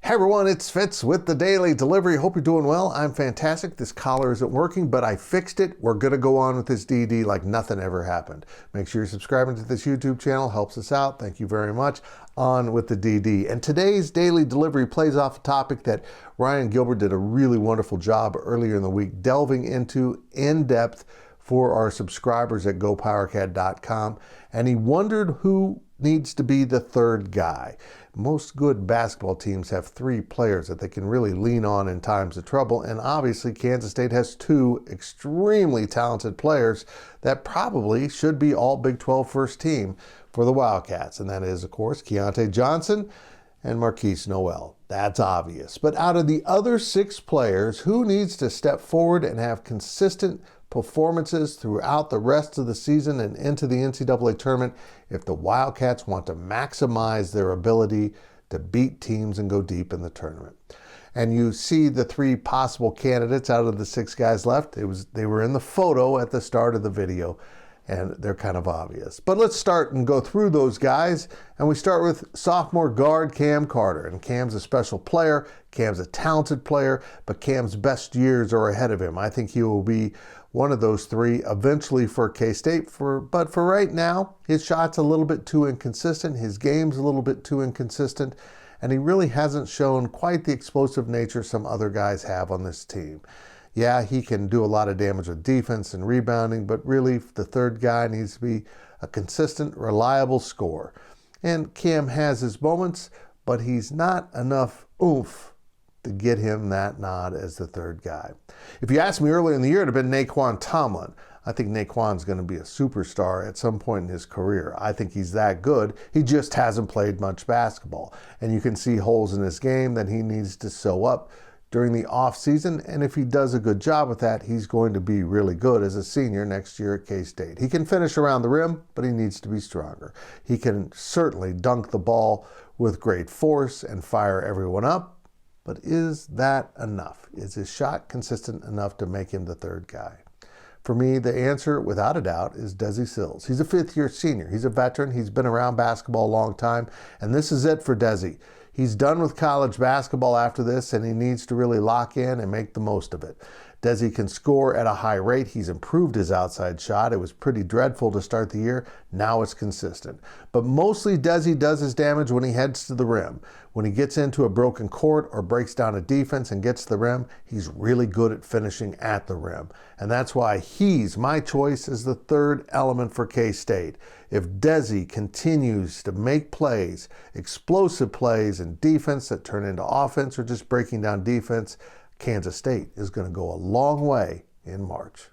Hey everyone, it's Fitz with the Daily Delivery. Hope you're doing well. I'm fantastic. This collar isn't working, but I fixed it. We're going to go on with this DD like nothing ever happened. Make sure you're subscribing to this YouTube channel. Helps us out. Thank you very much. On with the DD. And today's Daily Delivery plays off a topic that Ryan Gilbert did a really wonderful job earlier in the week, delving into in depth for our subscribers at GoPowercat.com. And he wondered who needs to be the third guy. Most good basketball teams have three players that they can really lean on in times of trouble, and obviously Kansas State has two extremely talented players that probably should be all Big 12 first team for the Wildcats, and that is, of course, Keontae Johnson and Marquise Noel. That's obvious. But out of the other six players, who needs to step forward and have consistent performances throughout the rest of the season and into the NCAA tournament if the Wildcats want to maximize their ability to beat teams and go deep in the tournament? And you see the three possible candidates out of the six guys left. They were in the photo at the start of the video, and they're kind of obvious. But let's start and go through those guys. And we start with sophomore guard Cam Carter. And Cam's a special player. Cam's a talented player, but Cam's best years are ahead of him. I think he will be one of those three eventually for K-State. But for right now, his shot's a little bit too inconsistent. His game's a little bit too inconsistent. And he really hasn't shown quite the explosive nature some other guys have on this team. Yeah, he can do a lot of damage with defense and rebounding, but really the third guy needs to be a consistent, reliable scorer. And Cam has his moments, but he's not enough oomph to get him that nod as the third guy. If you asked me earlier in the year, it would have been Naquan Tomlin. I think Naquan's going to be a superstar at some point in his career. I think he's that good. He just hasn't played much basketball. And you can see holes in his game that he needs to sew up during the off season, and if he does a good job with that, he's going to be really good as a senior next year at K-State. He can finish around the rim, but he needs to be stronger. He can certainly dunk the ball with great force and fire everyone up, but is that enough? Is his shot consistent enough to make him the third guy? For me, the answer, without a doubt, is Desi Life. He's a fifth-year senior. He's a veteran. He's been around basketball a long time, and this is it for Desi. He's done with college basketball after this, and he needs to really lock in and make the most of it. Desi can score at a high rate. He's improved his outside shot. It was pretty dreadful to start the year. Now it's consistent. But mostly Desi does his damage when he heads to the rim. When he gets into a broken court or breaks down a defense and gets to the rim, he's really good at finishing at the rim. And that's why he's my choice as the third element for K-State. If Desi continues to make plays, explosive plays in defense that turn into offense or just breaking down defense, Kansas State is going to go a long way in March.